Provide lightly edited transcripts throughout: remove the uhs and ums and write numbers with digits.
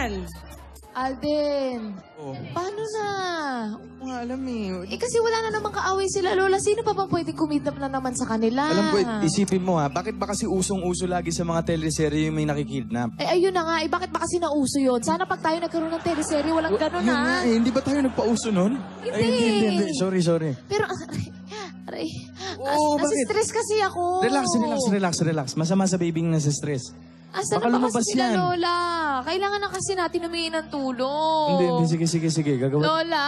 yan? Alden, Oh. paano na? Hindi ko nga alam eh. Kasi wala na namang kaaway sila, Lola. Sino pa bang pwedeng kumidnap na naman sa kanila? Alam ko, isipin mo ha, bakit ba kasi usong-uso lagi sa mga teleserye yung may nakikidnap? Eh, ayun na nga. Bakit ba kasi nauso yun? Sana pag tayo nagkaroon ng teleserye, walang ganun, Yun ha? nga eh, hindi ba tayo nagpauso nun? Hindi. Ay, sorry. Pero, aray, Oo, bakit? nasi-stress kasi ako. Relax. Masama sa babying nasa stress. Asa Baka na ba lumabas kasi sila, yan. Lola? Kailangan na kasi natin humingi ng tulong. Hindi, sige. Gagawin. Lola!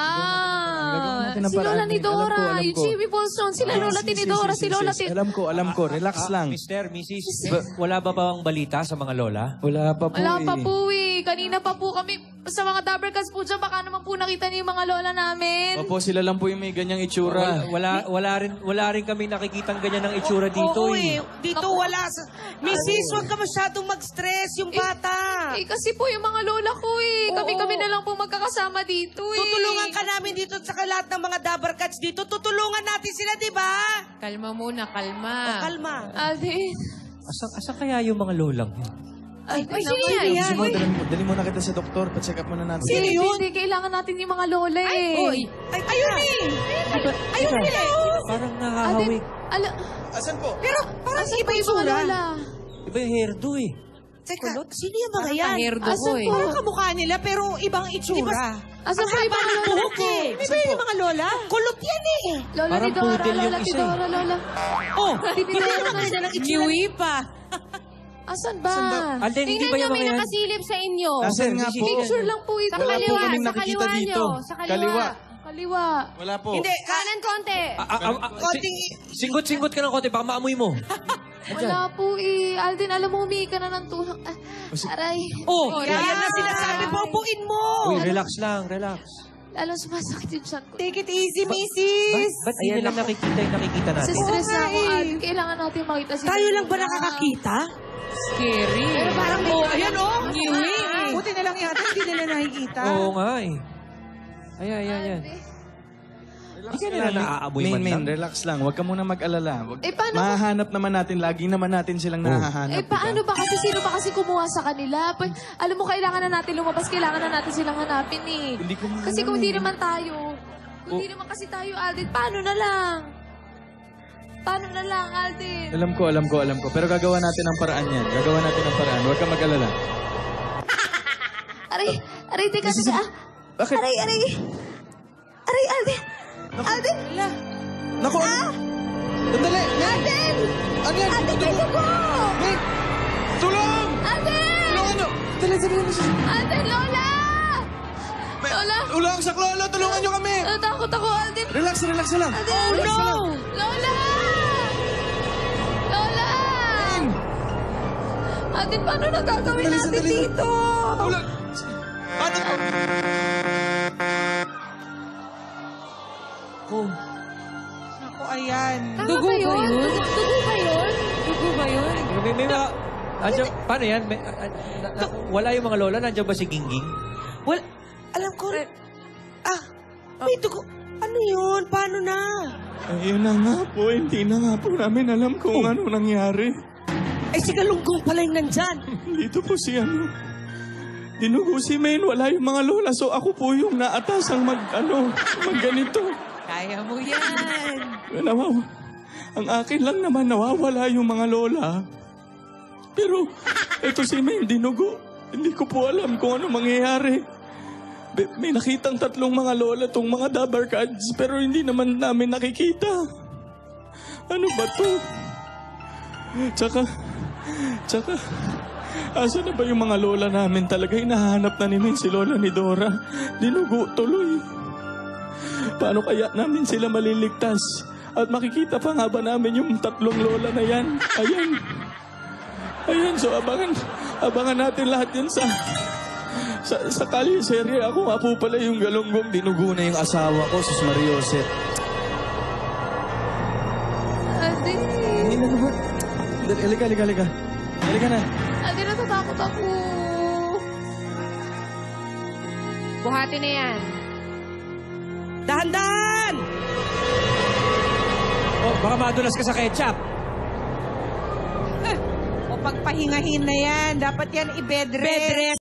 Gagawin natin ang Si paraan. Lola ni Dora, Alam ko. yung Jimmy Paulson, sila Lola Tinidora, si Lola Alam ko, relax lang. Mr., Mrs., wala ba bang balita sa mga lola? Wala pa po Wala pa eh. po eh. Kanina pa po kami sa mga Dabbercats po dyan. Baka naman po nakita niyo yung mga lola namin. Opo, sila lang po yung may ganyang itsura. Wala rin kami nakikitang ganyan ng itsura dito Oo eh. Dito wala. Mrs., huwag ka masyadong mag-stress. Yung bata. Eh, kasi po yung mga lola ko eh. Kami na lang po magkakasama dito eh. Tutulungan ka namin dito sa lahat ng mga Dabbercats dito. Tutulungan natin sila, di ba? Kalma muna, kalma. Kalma. Alden. Asan kaya yung mga lolang yun? Ay, sino yan? Dali mo na kita sa doktor, pa-check up muna natin. Sino yun? Hindi, kailangan natin yung mga lola eh. Ayun eh. Ayun nila. Parang Alden, nakahawig. Asan po? Pero parang asan iba pa yung yung mga sura. lola? Iba yung hairdo eh. Teka, sino yung mga yan? Asan po? Parang kamukha nila pero ibang itsura. Asan po yung mga lola? buhok eh. Di ba yung mga lola? Kulot yan eh. Lola Parang ni Dora, poodle yung Lola isa Tidora, Lola. Oh, Tinidora na ng itsura. pa. Asan ba? Alden, hindi ba yung mga yan? nakasilip sa inyo. Asan nga po? Picture lang po ito. Wala po kaming nakikita dito. Sa kaliwa. Kaliwa. Wala po. Hindi, Kanan konti. konting... Singgot-singgot ka ng konti, baka maamoy mo. Wala po eh. Alden, alam mo, humingi ka na ng tulong. Aray. Oh! Kaya na sinasabi, bobuin mo. Uy, relax lang, relax. Lalo sumasakit yung chan ko. Take it easy, Mrs. Ba't di nila nakikita yung nakikita Kasi natin? stress na ako, eh. Alden. Kailangan natin makita si Tayo lang ba nakakakita? Scary. Pero parang may... Ayan o. Ngiwi. Buti na lang yata, hindi nila nakikita. Oo nga eh. Ayan. Hindi ka nila naaamoy man lang. Relax lang. Huwag ka muna mag-alala. Eh, paano Mahahanap naman natin. Lagi naman natin silang nahahanap. Eh, paano ba kasi? Sino ba kasi kumuha sa kanila? Alam mo, kailangan na natin lumabas. Kailangan na natin silang hanapin eh. Hindi ko Kasi alam kung eh. hindi naman tayo, kung hindi naman kasi tayo, Alden, paano na lang? Paano na lang, Alden? Alam ko. Pero gagawa natin ang paraan yan. Huwag ka mag-alala. Aray, teka. Bakit? Aray, Alden. Alden! Naku! Sandali! Alden! Ano yan? Alden, tingnan ko! May! Tulong! Alden! Tulungan nyo! Dali mo siya. Alden, Lola! Lola! Tulong sa Lolo! Tulungan nyo kami! Natakot ako, Alden. Relax na lang. Alden, Relax na lang. Lola! Lola! Alden, paano na gagawin natin Sandali. dito? Tulong! Paano? Oh. Ako, ayan. Dugo ba yun? Dugo ba yun? May mga... Paano yan? Wala yung mga lola? Nandiyan ba si Gingging? Well, alam ko rin. May dugo. Ano yun? Paano na? Ayun na nga po. Hindi na nga po namin alam kung ano nangyari. Si Galunggong pala yung nandyan. Dito po si Dinugo si Maine. Wala yung mga lola. So ako po yung naatasang ganito. Kaya mo yan. Ang akin lang naman nawawala yung mga lola. Pero ito si Maine, dinugo. Hindi ko po alam kung ano mangyayari. May nakitang 3 mga lola tong mga Dabbercats, pero hindi naman namin nakikita. Ano ba to? Tsaka, asa na ba yung mga lola namin talaga? Hinahanap na ni Maine si Lola ni Dora. Dinugo tuloy. Paano kaya namin sila maliligtas? At makikita pa nga ba namin yung 3 lola na yan? Ayan, so abangan natin lahat yan sa teleserye. Ako nga po pala yung Galunggong. Dinugo na yung asawa ko, Sus Mariosep. Alden. Hindi na naman. Halika. Halika na. Alden, natatakot ako. Buhati na yan. Dahan-dahan! Oh, baka madulas ka sa ketchup. O pagpahingahin na yan. Dapat yan i-bed rest.